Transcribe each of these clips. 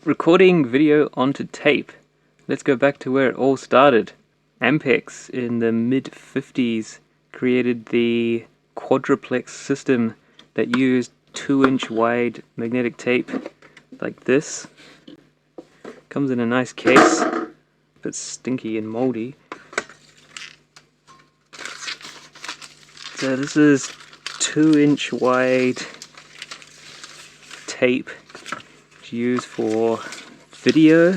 Recording video onto tape. Let's go back to where it all started. Ampex in the mid-50s created the quadruplex system that used 2-inch wide magnetic tape like this. Comes in a nice case, but stinky and moldy. So this is 2-inch wide tape used for video.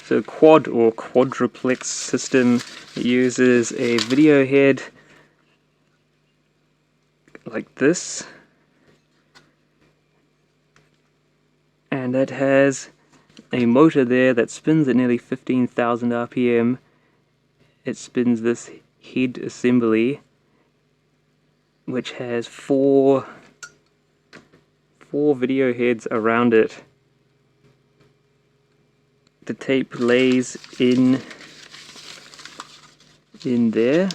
So quad or quadruplex system uses a video head like this, and that has a motor there that spins at nearly 15,000 RPM. It spins this head assembly, which has four video heads around it. The tape lays in there,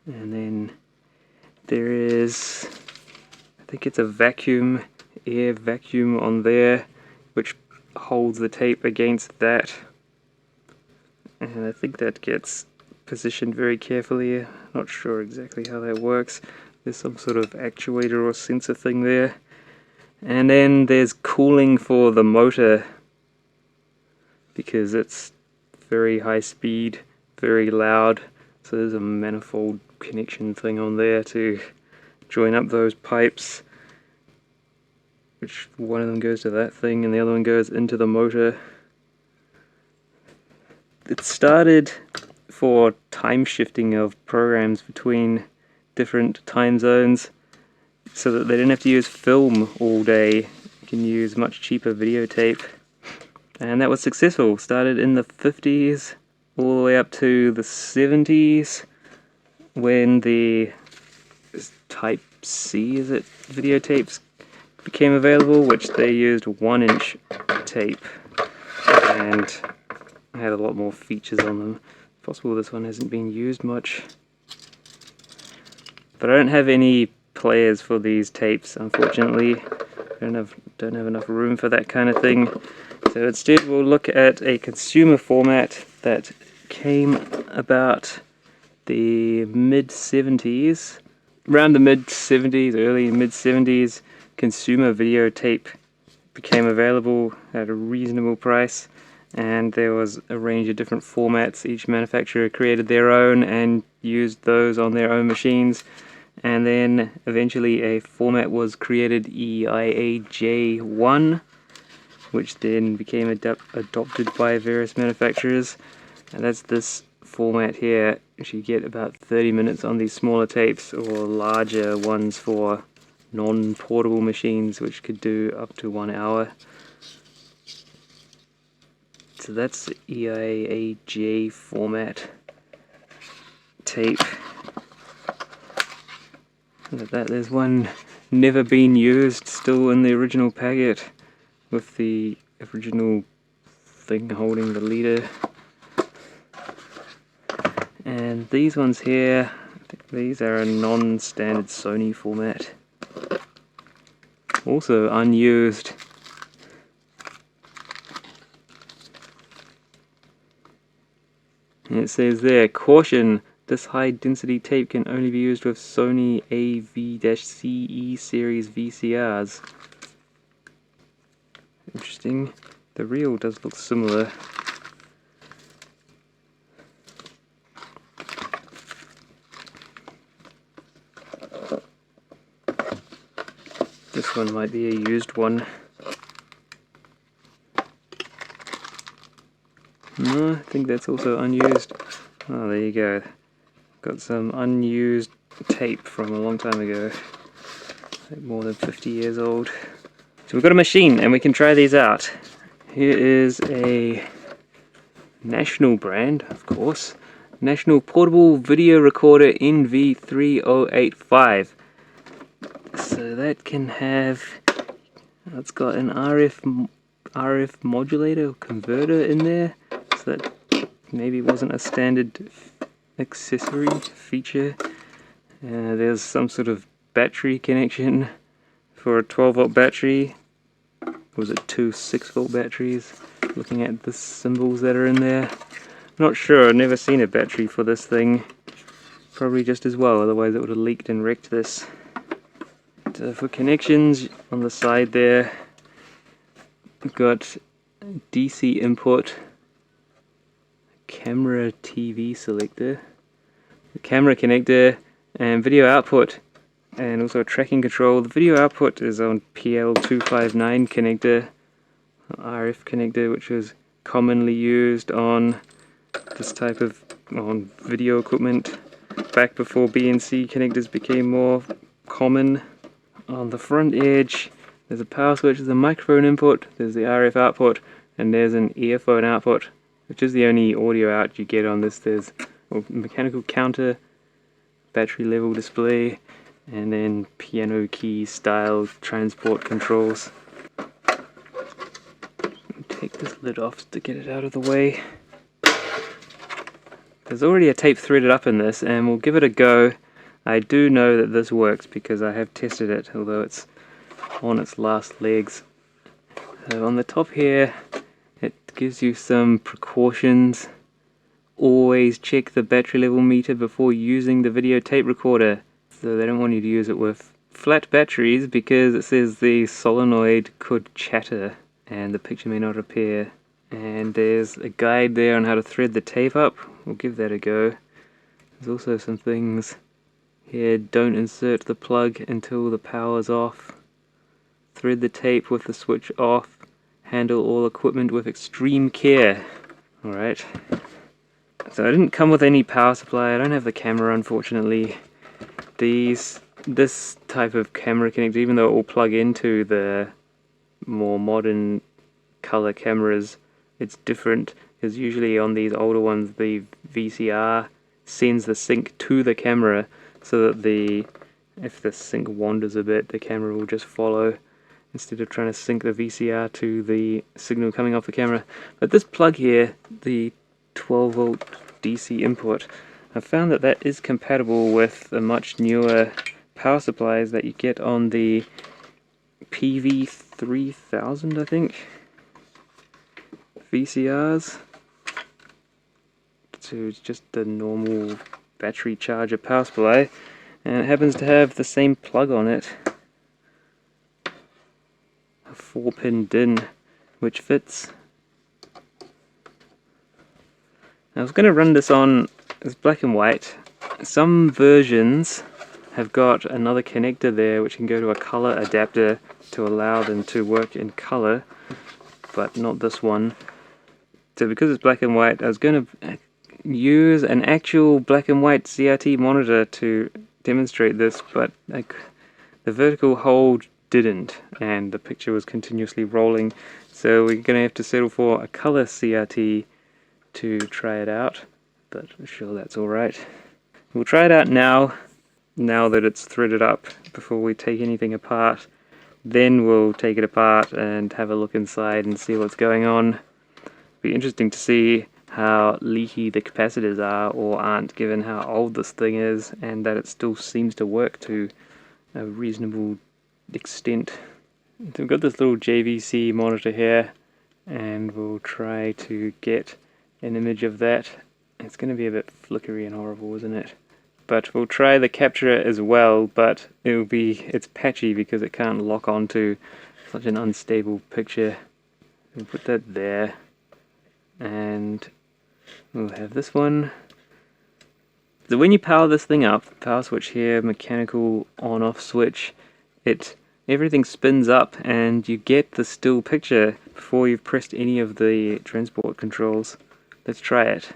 and then there is, I think it's a air vacuum on there, which holds the tape against that, and I think that gets positioned very carefully. Not sure exactly how that works. There's some sort of actuator or sensor thing there. And then there's cooling for the motor, because it's very high speed, very loud, so there's a manifold connection thing on there to join up those pipes, which one of them goes to that thing and the other one goes into the motor. It started for time shifting of programs between different time zones, so that they didn't have to use film all day. You can use much cheaper videotape, and that was successful. Started in the 50s all the way up to the 70s, when the Type C, is it, videotapes became available, which they used 1-inch tape and had a lot more features on them. It's possible this one hasn't been used much, but I don't have any players for these tapes, unfortunately. Don't have enough room for that kind of thing. So instead we'll look at a consumer format that came about the mid-70s. Around the mid-70s, early mid-70s, consumer videotape became available at a reasonable price, and there was a range of different formats. Each manufacturer created their own and used those on their own machines. And then eventually a format was created, EIAJ, which then became adopted by various manufacturers, and that's this format here. You get about 30 minutes on these smaller tapes, or larger ones for non-portable machines, which could do up to 1 hour. So that's the EIAJ format tape. Look at that, there's one never been used, still in the original packet, with the original thing holding the leader. And these ones here, I think these are a non-standard Sony format, also unused. And it says there, caution, this high-density tape can only be used with Sony AV-CE series VCRs. Interesting. The reel does look similar. This one might be a used one. No, I think that's also unused. Oh, there you go. Got some unused tape from a long time ago, like more than 50 years old. So we've got a machine and we can try these out. Here is a national brand, of course, National Portable Video Recorder NV-3085. So that can have, it's got an RF modulator or converter in there, so that maybe wasn't a standard accessory feature. There's some sort of battery connection for a 12-volt battery. Or was it two 6-volt batteries? Looking at the symbols that are in there. Not sure, I've never seen a battery for this thing. Probably just as well, otherwise it would have leaked and wrecked this. So for connections, on the side there, we've got DC input, camera TV selector, the camera connector, and video output, and also a tracking control. The video output is on PL259 connector, RF connector, which was commonly used on this type of video equipment back before BNC connectors became more common. On the front edge there's a power switch, there's a microphone input, there's the RF output, and there's an earphone output, which is the only audio out you get on this. There's a mechanical counter, battery level display, and then piano key style transport controls. Take this lid off to get it out of the way. There's already a tape threaded up in this, and we'll give it a go. I do know that this works because I have tested it, although it's on its last legs. So on the top here, it gives you some precautions. Always check the battery level meter before using the video tape recorder. So they don't want you to use it with flat batteries because it says the solenoid could chatter and the picture may not appear. And there's a guide there on how to thread the tape up. We'll give that a go. There's also some things here. Don't insert the plug until the power's off. Thread the tape with the switch off. Handle all equipment with extreme care. Alright. So I didn't come with any power supply. I don't have the camera, unfortunately. This type of camera connector, even though it will plug into the more modern color cameras, it's different because usually on these older ones the VCR sends the sync to the camera so that if the sync wanders a bit, the camera will just follow instead of trying to sync the VCR to the signal coming off the camera. But this plug here, the 12-volt DC input, I found that is compatible with the much newer power supplies that you get on the PV3000, I think, VCRs. So it's just the normal battery charger power supply, and it happens to have the same plug on it, a 4-pin DIN, which fits. I was going to run this on as black and white. Some versions have got another connector there which can go to a color adapter to allow them to work in color, but not this one. So because it's black and white, I was going to use an actual black and white CRT monitor to demonstrate this, but the vertical hold didn't, and the picture was continuously rolling. So we're going to have to settle for a color CRT to try it out, but I'm sure that's alright. We'll try it out now that it's threaded up, before we take anything apart. Then we'll take it apart and have a look inside and see what's going on. Be interesting to see how leaky the capacitors are or aren't, given how old this thing is and that it still seems to work to a reasonable extent. So we've got this little JVC monitor here, and we'll try to get an image of that. It's going to be a bit flickery and horrible, isn't it? But we'll try the capture as well, but it's patchy because it can't lock onto such an unstable picture. We'll put that there, and we'll have this one. So when you power this thing up, power switch here, mechanical on-off switch, everything spins up and you get the still picture before you've pressed any of the transport controls. Let's try it.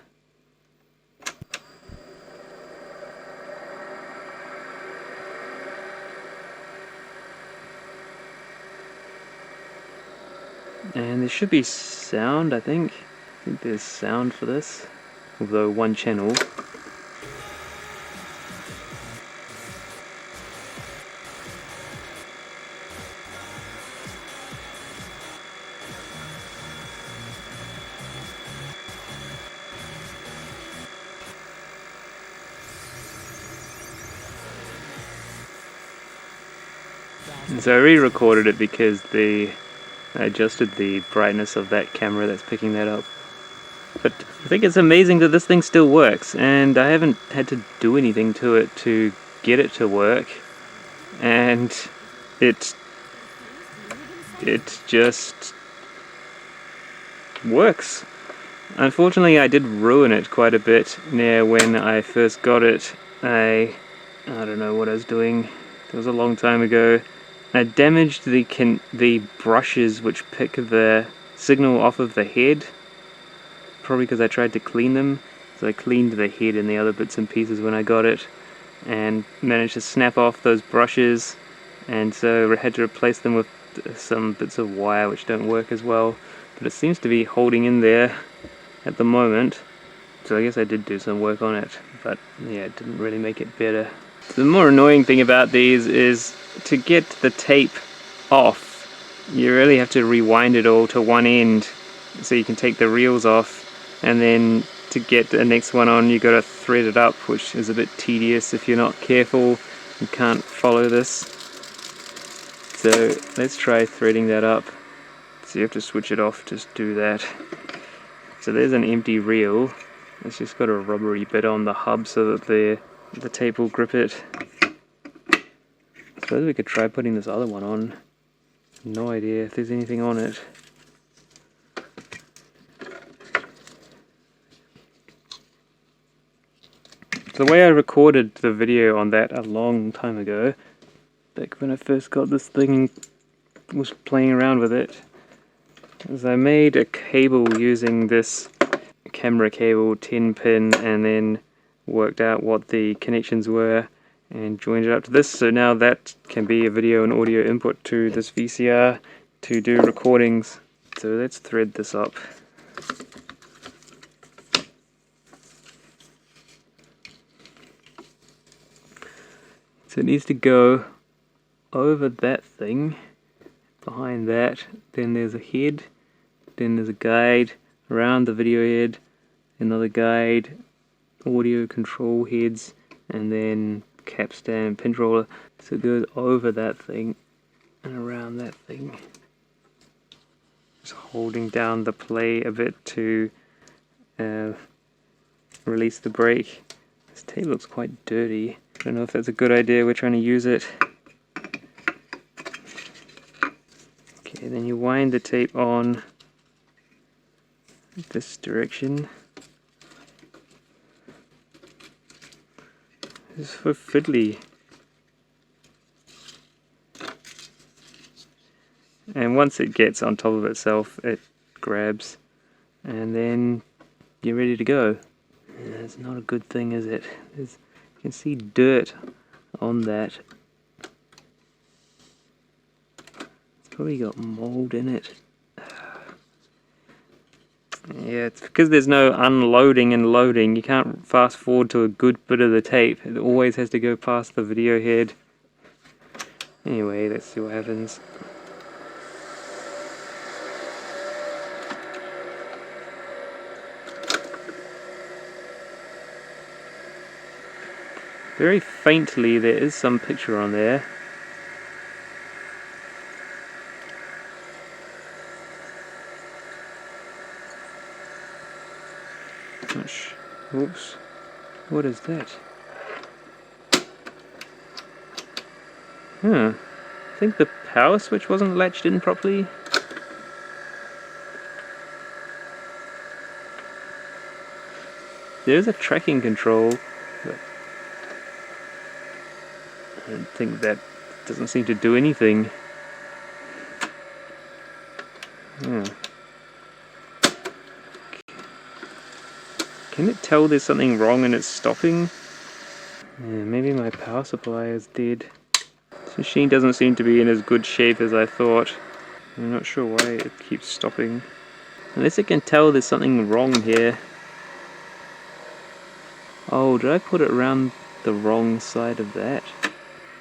And there should be sound, I think. I think there's sound for this, although one channel. And so I re-recorded it because I adjusted the brightness of that camera that's picking that up. But I think it's amazing that this thing still works, and I haven't had to do anything to it to get it to work, and it just works. Unfortunately, I did ruin it quite a bit near when I first got it. I don't know what I was doing. It was a long time ago. I damaged the brushes which pick the signal off of the head, probably because I tried to clean them. So I cleaned the head and the other bits and pieces when I got it, and managed to snap off those brushes, and so I had to replace them with some bits of wire which don't work as well, but it seems to be holding in there at the moment, so I guess I did do some work on it, but yeah, it didn't really make it better. The more annoying thing about these is to get the tape off, you really have to rewind it all to one end so you can take the reels off, and then to get the next one on you gotta thread it up, which is a bit tedious if you're not careful and can't follow this. So let's try threading that up. So you have to switch it off, just do that. So there's an empty reel. It's just got a rubbery bit on the hub so that the tape will grip it. I suppose we could try putting this other one on. No idea if there's anything on it. The way I recorded the video on that a long time ago, back when I first got this thing and was playing around with it, is I made a cable using this camera cable, 10 pin, and then worked out what the connections were and joined it up to this, so now that can be a video and audio input to this VCR to do recordings. So let's thread this up. So it needs to go over that thing, behind that, then there's a head, then there's a guide around the video head, another guide, audio control heads, and then capstan, pinch roller. So it goes over that thing and around that thing. Just holding down the play a bit to release the brake. This tape looks quite dirty. I don't know if that's a good idea, we're trying to use it. Okay, then you wind the tape on this direction. This is for fiddly. And once it gets on top of itself, it grabs, and then you're ready to go. Yeah, it's not a good thing, is it? You can see dirt on that. It's probably got mold in it. Yeah, it's because there's no unloading and loading. You can't fast forward to a good bit of the tape. It always has to go past the video head. Anyway, let's see what happens. Very faintly there is some picture on there. Oops. What is that? I think the power switch wasn't latched in properly. There's a tracking control, but I don't think that doesn't seem to do anything. Can it tell there's something wrong and it's stopping? Yeah, maybe my power supply is dead. This machine doesn't seem to be in as good shape as I thought. I'm not sure why it keeps stopping. Unless it can tell there's something wrong here. Oh, did I put it around the wrong side of that?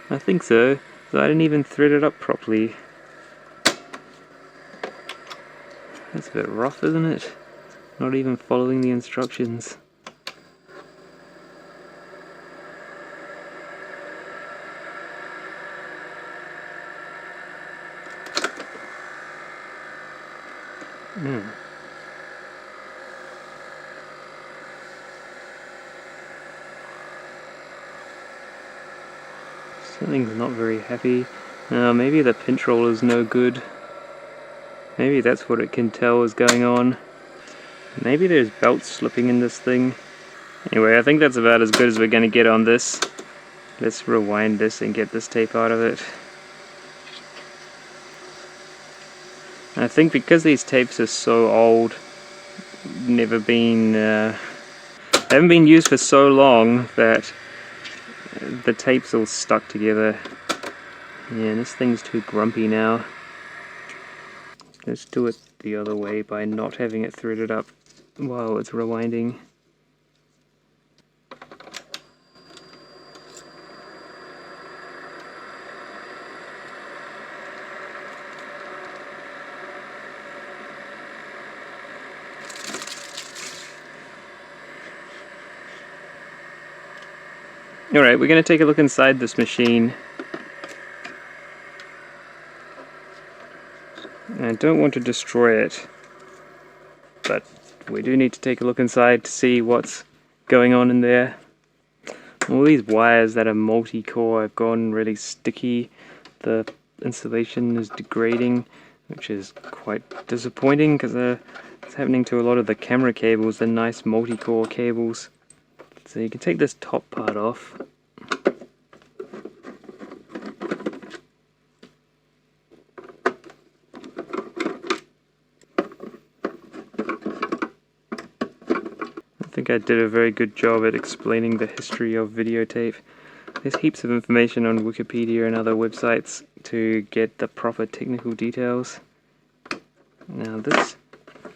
I think so. So I didn't even thread it up properly. That's a bit rough, isn't it? Not even following the instructions. Hmm. Something's not very happy. Maybe the pinch roll is no good. Maybe that's what it can tell is going on. Maybe there's belts slipping in this thing. Anyway, I think that's about as good as we're going to get on this. Let's rewind this and get this tape out of it. I think because these tapes are so old, haven't been used for so long that the tape's all stuck together. Yeah, this thing's too grumpy now. Let's do it the other way by not having it threaded up while it's rewinding. Alright, we're going to take a look inside this machine. I don't want to destroy it, but we do need to take a look inside to see what's going on in there. All these wires that are multi-core have gone really sticky. The insulation is degrading, which is quite disappointing because it's happening to a lot of the camera cables, the nice multi-core cables. So you can take this top part off. I think I did a very good job at explaining the history of videotape. There's heaps of information on Wikipedia and other websites to get the proper technical details. Now this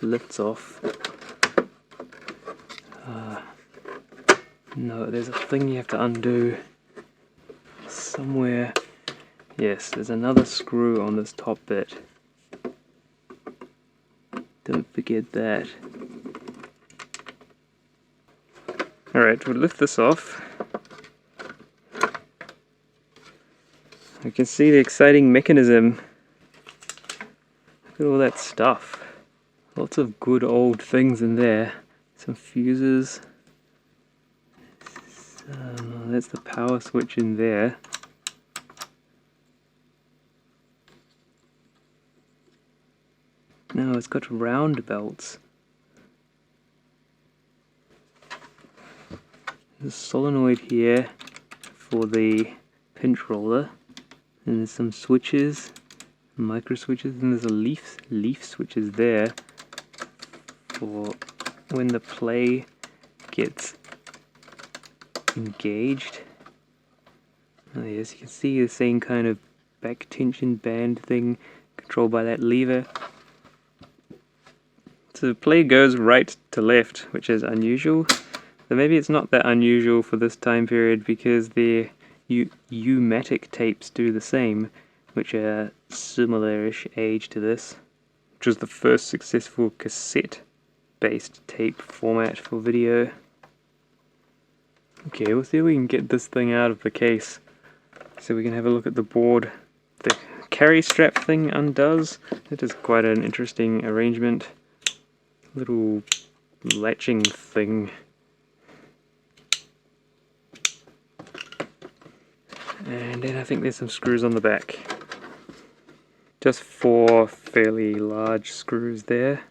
lifts off. No, there's a thing you have to undo somewhere. Yes, there's another screw on this top bit. Don't forget that. Alright, we'll lift this off. You can see the exciting mechanism. Look at all that stuff. Lots of good old things in there. Some fuses. That's the power switch in there. No, it's got round belts. There's a solenoid here for the pinch roller, and there's some switches, micro switches, and there's a leaf switches there for when the play gets engaged. Oh yes, you can see the same kind of back tension band thing controlled by that lever. So the play goes right to left, which is unusual. So maybe it's not that unusual for this time period because the U-matic tapes do the same, which are similar-ish age to this, which was the first successful cassette-based tape format for video. Okay, we'll see if we can get this thing out of the case so we can have a look at the board. The carry strap thing undoes. It is quite an interesting arrangement. Little latching thing. And then I think there's some screws on the back. Just 4 fairly large screws there.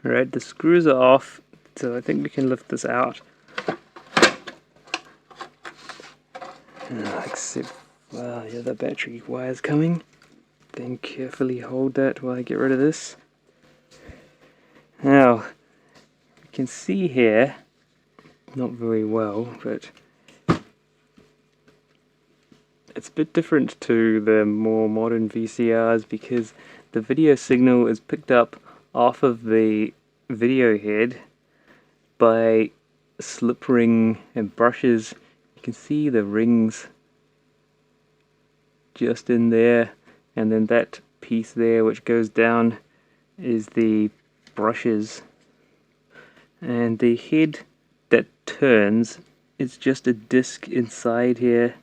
Alright, the screws are off, so I think we can lift this out. Except, well, yeah, the battery wire's coming. Then carefully hold that while I get rid of this. Now, you can see here, not very well, but it's a bit different to the more modern VCRs because the video signal is picked up off of the video head by slip ring and brushes. You can see the rings just in there, and then that piece there which goes down is the brushes, and the head that turns is just a disc inside here.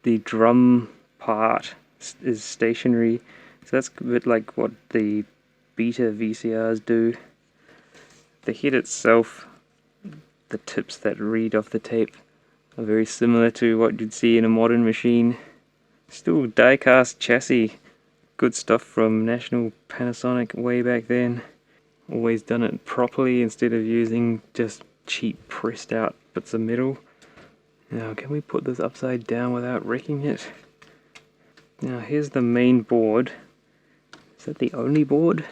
The drum part is stationary, so that's a bit like what the beta VCRs do. The head itself, the tips that read off the tape, are very similar to what you'd see in a modern machine. Still die-cast chassis, good stuff from National Panasonic way back then. Always done it properly instead of using just cheap pressed out bits of metal. Now can we put this upside down without wrecking it? Now here's the main board. Is that the only board?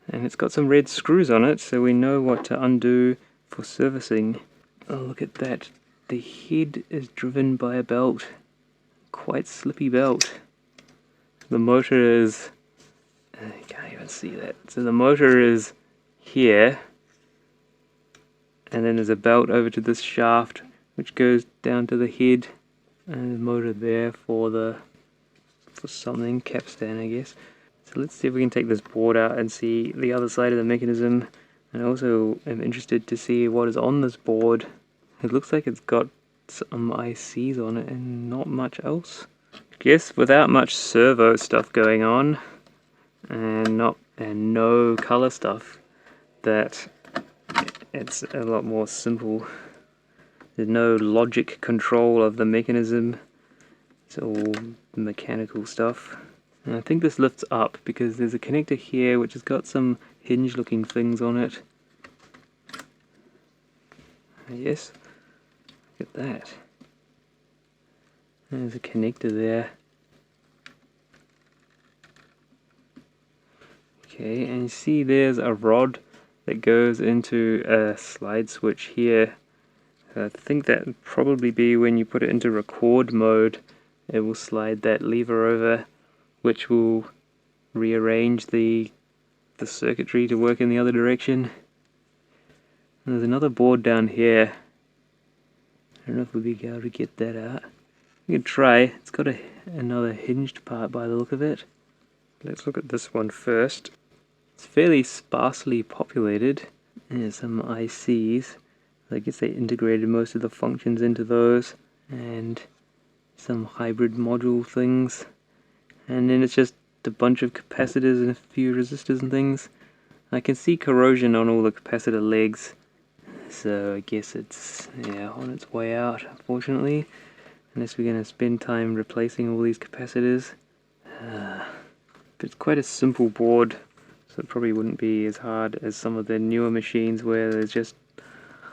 And it's got some red screws on it, so we know what to undo for servicing. Oh, look at that. The head is driven by a belt. Quite slippy belt. The motor is... you can't even see that. So the motor is here. And then there's a belt over to this shaft, which goes down to the head. And the motor there for something, capstan I guess. So let's see if we can take this board out and see the other side of the mechanism. And I also am interested to see what is on this board. It looks like it's got some ICs on it and not much else. I guess without much servo stuff going on and no color stuff, that it's a lot more simple. There's no logic control of the mechanism. It's all mechanical stuff. And I think this lifts up because there's a connector here which has got some hinge looking things on it. Yes, look at that. There's a connector there. Okay, and you see there's a rod that goes into a slide switch here. I think that would probably be when you put it into record mode, it will slide that lever over, which will rearrange the circuitry to work in the other direction. And there's another board down here. I don't know if we'll be able to get that out. We can try. It's got another hinged part by the look of it. Let's look at this one first. It's fairly sparsely populated. There's some ICs. I guess they integrated most of the functions into those. And some hybrid module things. And then it's just a bunch of capacitors and a few resistors and things. I can see corrosion on all the capacitor legs, so I guess it's on its way out, unfortunately, unless we're going to spend time replacing all these capacitors. But it's quite a simple board, so it probably wouldn't be as hard as some of the newer machines where there's just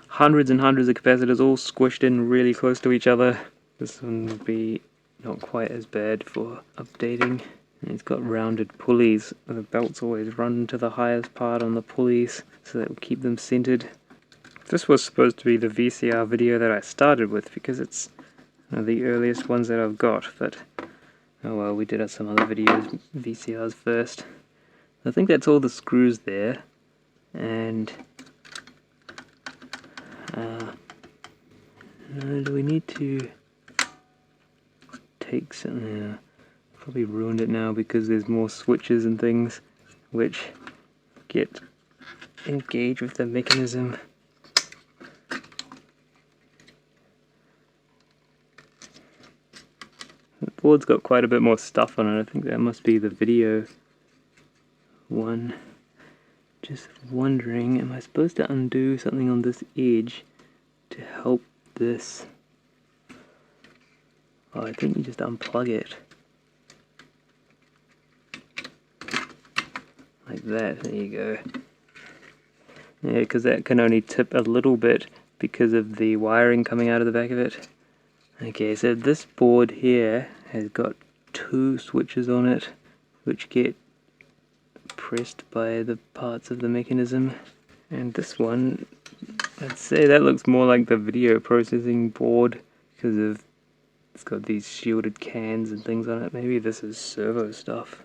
hundreds and hundreds of capacitors all squished in really close to each other. This one would be not quite as bad for updating. And it's got rounded pulleys. The belts always run to the highest part on the pulleys, so that will keep them centered. This was supposed to be the VCR video that I started with because it's one of the earliest ones that I've got, but oh well, we did have some other videos, VCRs first. I think that's all the screws there, and do we need to take some? Probably ruined it now because there's more switches and things which get engaged with the mechanism. The board's got quite a bit more stuff on it. I think that must be the video one. Just wondering, am I supposed to undo something on this edge to help this? Oh, I think you just unplug it. Like that, there you go. Yeah, because that can only tip a little bit because of the wiring coming out of the back of it. Okay, so this board here has got two switches on it which get pressed by the parts of the mechanism. And this one, I'd say that looks more like the video processing board because of it's got these shielded cans and things on it. Maybe this is servo stuff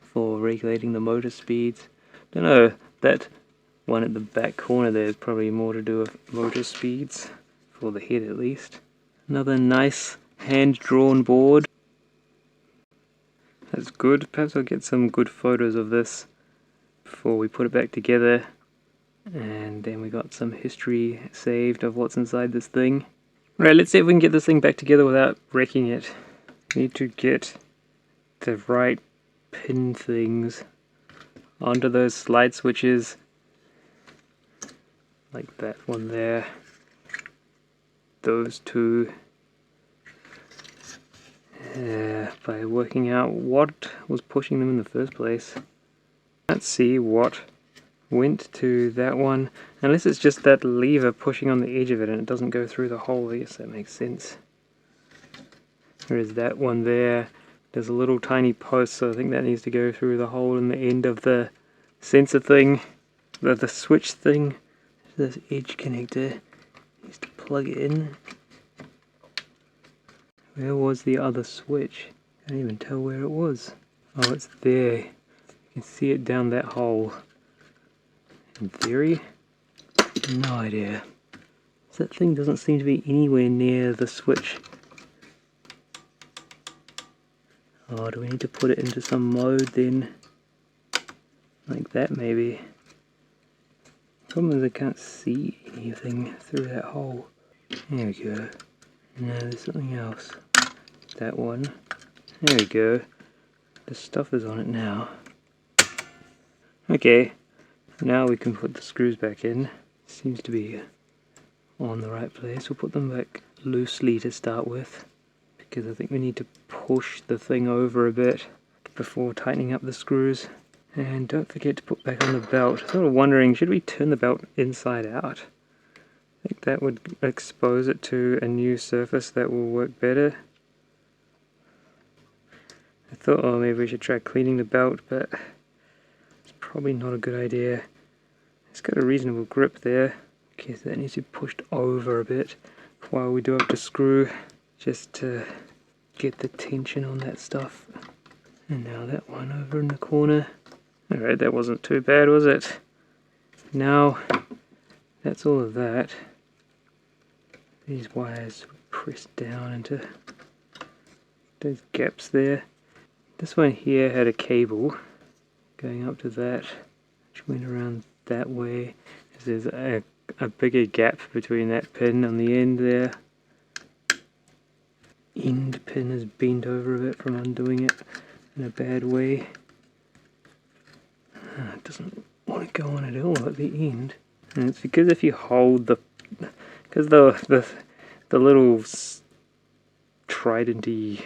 for regulating the motor speeds. Don't know, that one at the back corner there is probably more to do with motor speeds, for the head at least. Another nice hand-drawn board. That's good. Perhaps I'll get some good photos of this before we put it back together. And then we got some history saved of what's inside this thing. Right, let's see if we can get this thing back together without wrecking it. Need to get the right pin things onto those slide switches, like that one there, those two, by working out what was pushing them in the first place. Let's see what went to that one, unless it's just that lever pushing on the edge of it and it doesn't go through the hole. Yes, that makes sense. There is that one there. There's a little tiny post, so I think that needs to go through the hole in the end of the sensor thing, the switch thing. This edge connector needs to plug it in. Where was the other switch? I can't even tell where it was. Oh, it's there. You can see it down that hole. In theory, no idea. That thing doesn't seem to be anywhere near the switch. Oh, do we need to put it into some mode then? Like that maybe. Problem is I can't see anything through that hole. There we go. No, there's something else. That one. There we go. The stuff is on it now. Okay, now we can put the screws back in. Seems to be on the right place. We'll put them back loosely to start with, because I think we need to push the thing over a bit before tightening up the screws. And don't forget to put back on the belt. Sort of wondering, should we turn the belt inside out? I think that would expose it to a new surface that will work better. I thought, oh, maybe we should try cleaning the belt, but it's probably not a good idea. It's got a reasonable grip there. Okay, so that needs to be pushed over a bit while we do up the screw, just to get the tension on that stuff. And now that one over in the corner. Alright, that wasn't too bad, was it? Now, that's all of that. These wires pressed down into those gaps there. This one here had a cable going up to that, which went around that way. There's a bigger gap between that pin on the end there. End pin is bent over a bit from undoing it in a bad way. It doesn't want to go on at all at the end. And it's because if you hold the little tridenty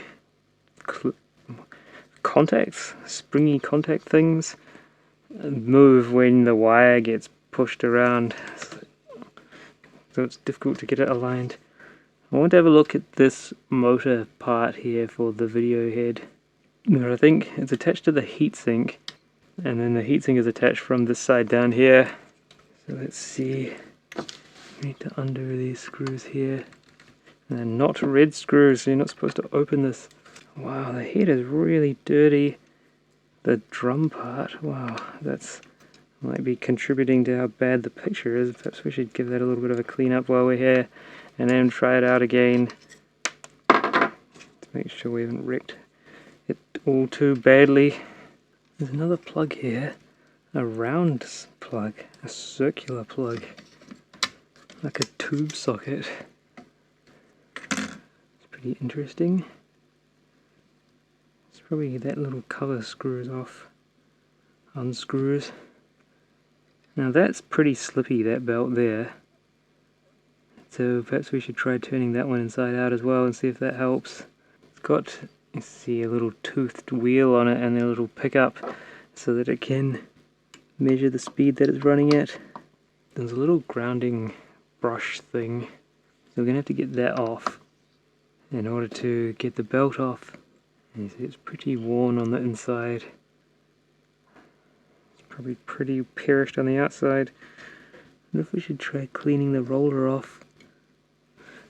contacts, springy contact things, move when the wire gets pushed around, so it's difficult to get it aligned. I want to have a look at this motor part here for the video head. Now I think it's attached to the heatsink, and then the heatsink is attached from this side down here. So let's see, we need to undo these screws here. And they're not red screws, so you're not supposed to open this. Wow, the head is really dirty. The drum part, wow, that's might be contributing to how bad the picture is. Perhaps we should give that a little bit of a clean up while we're here, and then try it out again to make sure we haven't wrecked it all too badly. There's another plug here, a round plug, a circular plug, like a tube socket. It's pretty interesting. It's probably that little cover screws off, unscrews. Now that's pretty slippy, that belt there. So perhaps we should try turning that one inside out as well and see if that helps. It's got, you see, a little toothed wheel on it and a little pickup so that it can measure the speed that it's running at. There's a little grounding brush thing, so we're going to have to get that off in order to get the belt off. And you see it's pretty worn on the inside. It's probably pretty perished on the outside. I wonder if we should try cleaning the roller off.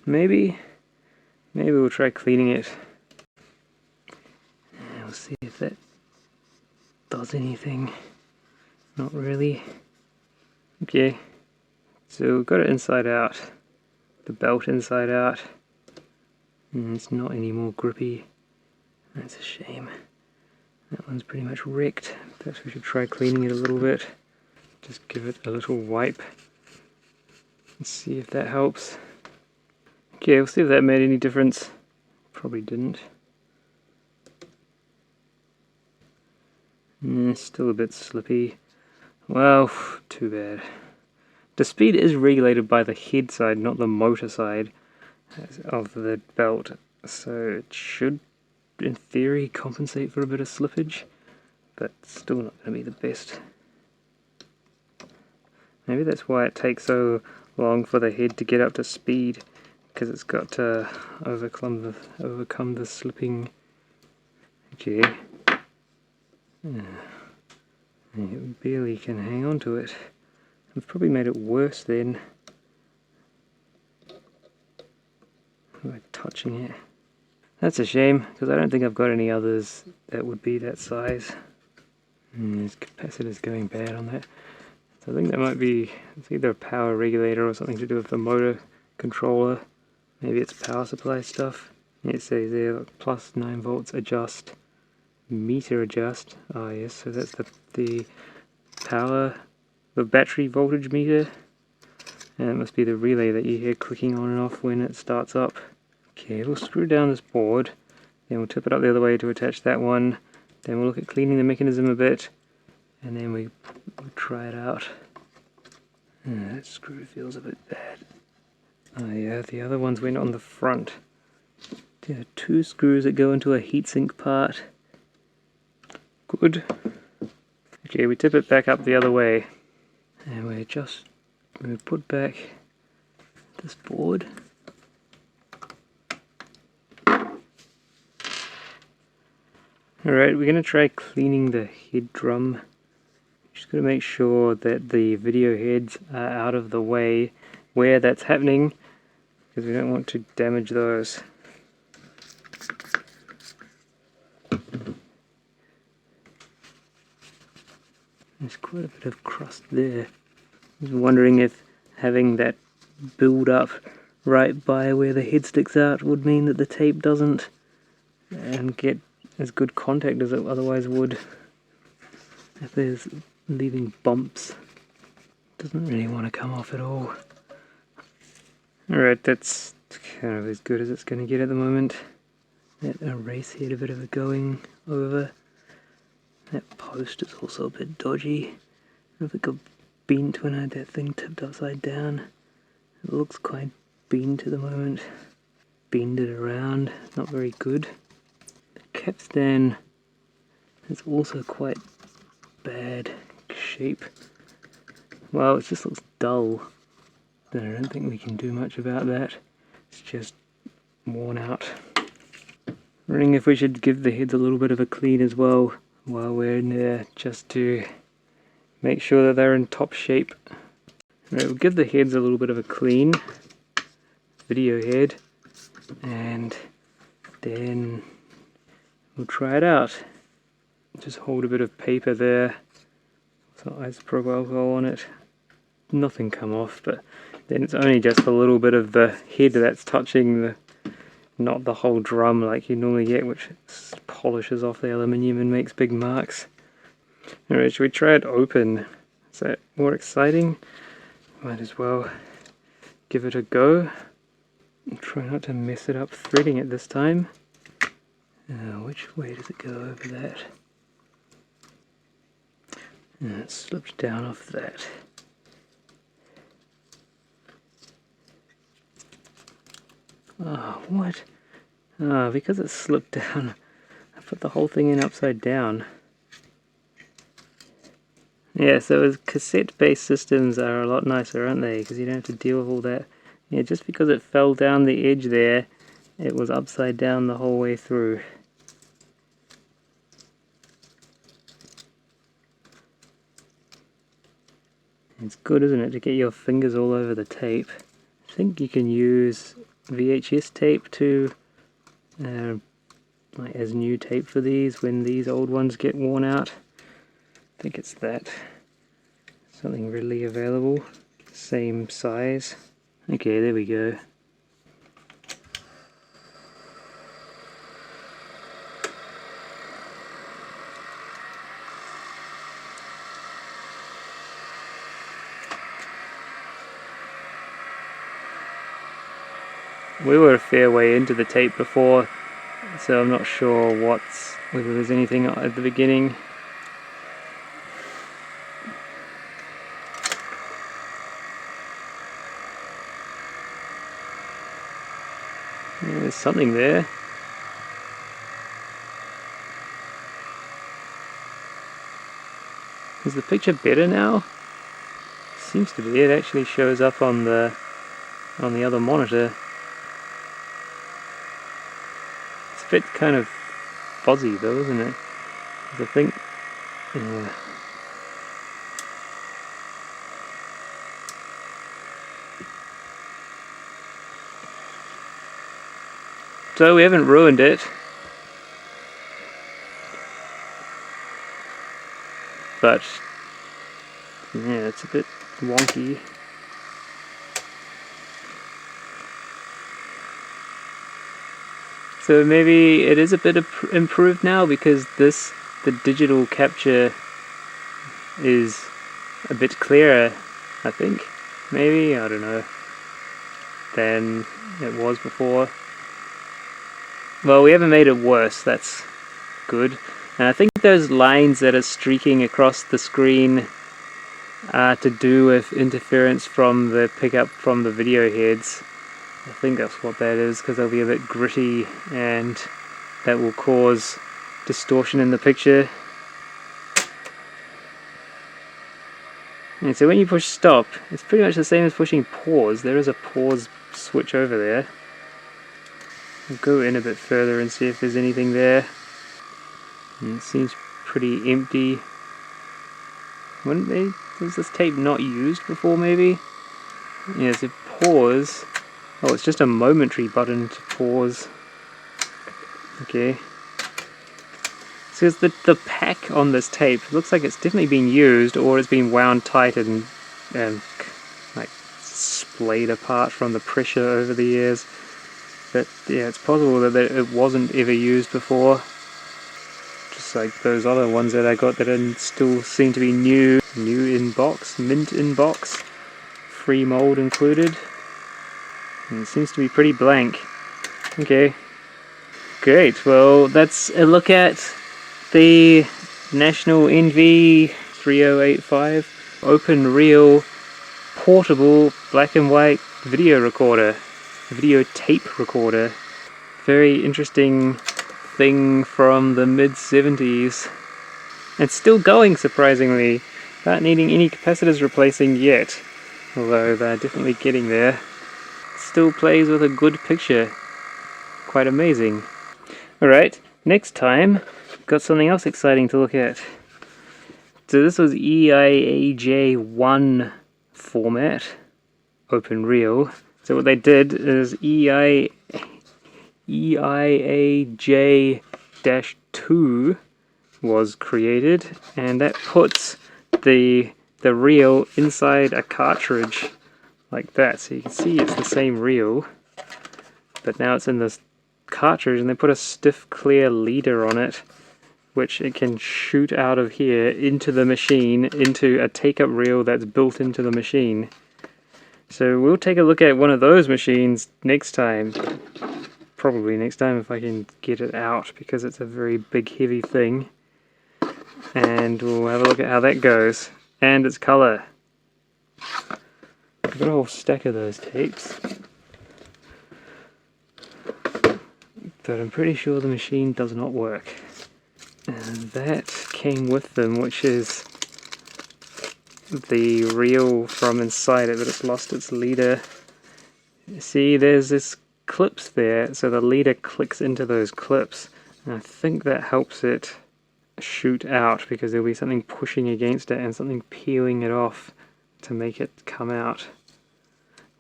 Maybe we'll try cleaning it. We'll see if that does anything. Not really. Okay, so we've got it inside out. The belt inside out. And it's not any more grippy. That's a shame. That one's pretty much wrecked. Perhaps we should try cleaning it a little bit. Just give it a little wipe and see if that helps. Okay, we'll see if that made any difference. Probably didn't. Still a bit slippy. Well, too bad. The speed is regulated by the head side, not the motor side of the belt, so it should, in theory, compensate for a bit of slippage, but still not going to be the best. Maybe that's why it takes so long for the head to get up to speed, because it's got to overcome the slipping. Okay. It barely can hang on to it. I've probably made it worse then by touching it. That's a shame, because I don't think I've got any others that would be that size. There's capacitors going bad on that. So I think that might be, it's either a power regulator or something to do with the motor controller. Maybe it's power supply stuff. It says there, plus 9 volts adjust, meter adjust. Oh yes, so that's the power, the battery voltage meter. And it must be the relay that you hear clicking on and off when it starts up. Okay, we'll screw down this board, then we'll tip it up the other way to attach that one, then we'll look at cleaning the mechanism a bit, and then we'll try it out. That screw feels a bit bad. Oh yeah, the other ones went on the front. There are 2 screws that go into a heatsink part. Good. Okay, we tip it back up the other way, and we put back this board. Alright, we're going to try cleaning the head drum. Just got to make sure that the video heads are out of the way where that's happening, because we don't want to damage those. There's quite a bit of crust there. I was wondering if having that build up right by where the head sticks out would mean that the tape doesn't get as good contact as it otherwise would. If there's leaving bumps, doesn't really want to come off at all. Alright, that's kind of as good as it's going to get at the moment. That erase head a bit of a going over. That post is also a bit dodgy. If it got bent when I had that thing tipped upside down. It looks quite bent at the moment. Bend it around, not very good. The capstan is also quite bad shape. Well, it just looks dull. I don't think we can do much about that. It's just worn out. Wondering if we should give the heads a little bit of a clean as well while we're in there, just to make sure that they're in top shape. Right, we'll give the heads a little bit of a clean, video head, and then we'll try it out. Just hold a bit of paper there, some isopropyl alcohol on it. Nothing come off, but then it's only just a little bit of the head that's touching the, not the whole drum like you normally get, which polishes off the aluminium and makes big marks. Alright, should we try it open? Is that more exciting? Might as well give it a go. Try not to mess it up threading it this time. Which way does it go over that? It slips down off that. Oh, what? Oh, because it slipped down, I put the whole thing in upside down. Yeah, so cassette-based systems are a lot nicer, aren't they? Because you don't have to deal with all that. Yeah, just because it fell down the edge there, it was upside down the whole way through. It's good, isn't it, to get your fingers all over the tape. I think you can use VHS tape to like as new tape for these when these old ones get worn out. I think it's that. Something readily available. Same size. Okay, there we go. We were a fair way into the tape before, so I'm not sure whether there's anything at the beginning. something there. Is the picture better now? Seems to be. It actually shows up on the other monitor. It's a bit kind of fuzzy though, isn't it? 'Cause I think, yeah. So we haven't ruined it. But yeah, it's a bit wonky. So maybe it is a bit improved now because the digital capture is a bit clearer, I think. Maybe, I don't know, than it was before. Well, we haven't made it worse, that's good. And I think those lines that are streaking across the screen are to do with interference from the pickup from the video heads. I think that's what that is, because they'll be a bit gritty and that will cause distortion in the picture. And so when you push stop, it's pretty much the same as pushing pause. There is a pause switch over there. I'll go in a bit further and see if there's anything there. And it seems pretty empty. Was this tape not used before maybe? Yeah, so pause. Oh, it's just a momentary button to pause. Okay. So the pack on this tape looks like it's definitely been used, or it's been wound tight and like splayed apart from the pressure over the years. But yeah, it's possible that it wasn't ever used before. Just like those other ones that I got that still seem to be new in box, mint in box, free mold included. And it seems to be pretty blank. Okay, great. Well, that's a look at the National NV-3085 open reel portable black and white video recorder, video tape recorder. Very interesting thing from the mid-70s. And still going, surprisingly, without needing any capacitors replacing yet, although they're definitely getting there. Still plays with a good picture. Quite amazing. Alright, next time, got something else exciting to look at. So this was EIAJ format, open reel. So what they did is EIAJ-2 was created, and that puts the reel inside a cartridge like that. So you can see it's the same reel, but now it's in this cartridge, and they put a stiff clear leader on it, which it can shoot out of here into the machine, into a take-up reel that's built into the machine. So we'll take a look at one of those machines next time. Probably next time if I can get it out, because it's a very big heavy thing. And we'll have a look at how that goes. And its color. I've got a whole stack of those tapes. But I'm pretty sure the machine does not work. And that came with them, which is the reel from inside it, but it's lost its leader. See, there's this clips there, so the leader clicks into those clips. And I think that helps it shoot out, because there'll be something pushing against it and something peeling it off to make it come out.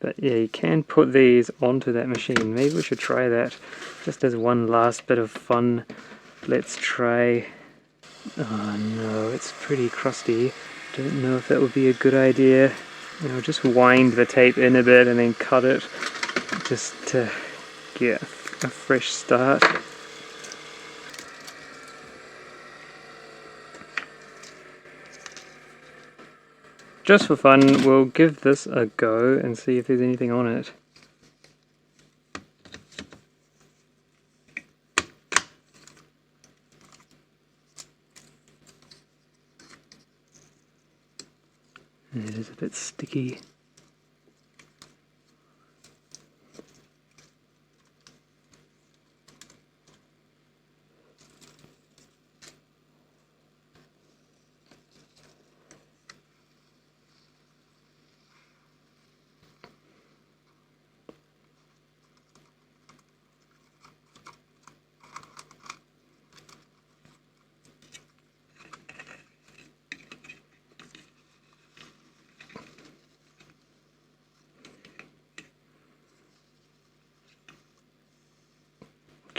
But yeah, you can put these onto that machine. Maybe we should try that just as one last bit of fun. Let's try. Oh no, it's pretty crusty. Don't know if that would be a good idea. You know, just wind the tape in a bit and then cut it just to get a fresh start. Just for fun, we'll give this a go and see if there's anything on it. It is a bit sticky.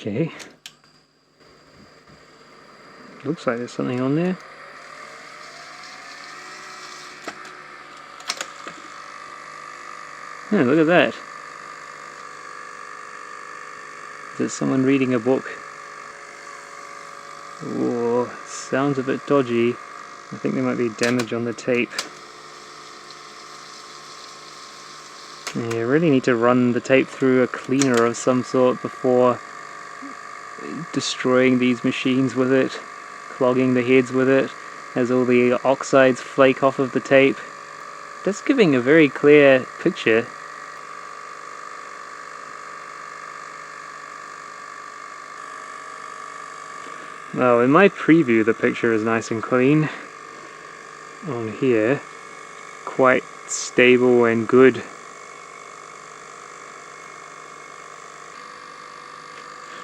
Okay. Looks like there's something on there. Yeah, look at that. There's someone reading a book. Oh, sounds a bit dodgy. I think there might be damage on the tape. Yeah, you really need to run the tape through a cleaner of some sort before destroying these machines with it, clogging the heads with it, as all the oxides flake off of the tape. That's giving a very clear picture. Well, in my preview the picture is nice and clean. On here, quite stable and good.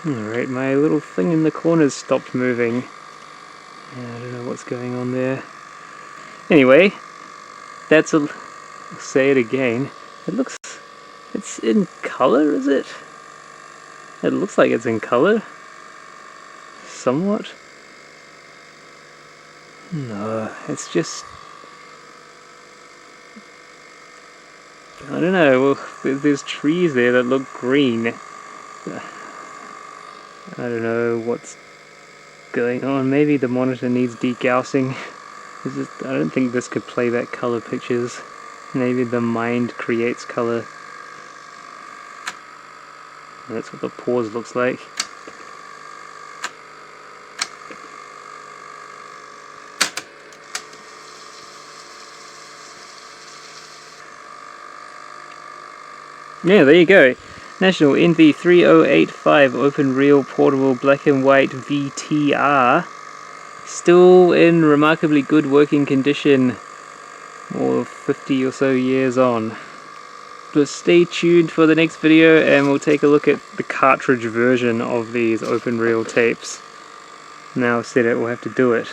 Alright, my little thing in the corner's stopped moving. I don't know what's going on there. Anyway, that's I'll say it again. It's in color, is it? It looks like it's in color. Somewhat. No, it's just... I don't know, well, there's trees there that look green. I don't know what's going on. Maybe the monitor needs degaussing. I don't think this could play back color pictures. Maybe the mind creates color. That's what the pause looks like. Yeah, there you go. National NV-3085 Open Reel Portable Black and White VTR. Still in remarkably good working condition, more 50 or so years on. But stay tuned for the next video and we'll take a look at the cartridge version of these open reel tapes. Now I've said it, we'll have to do it.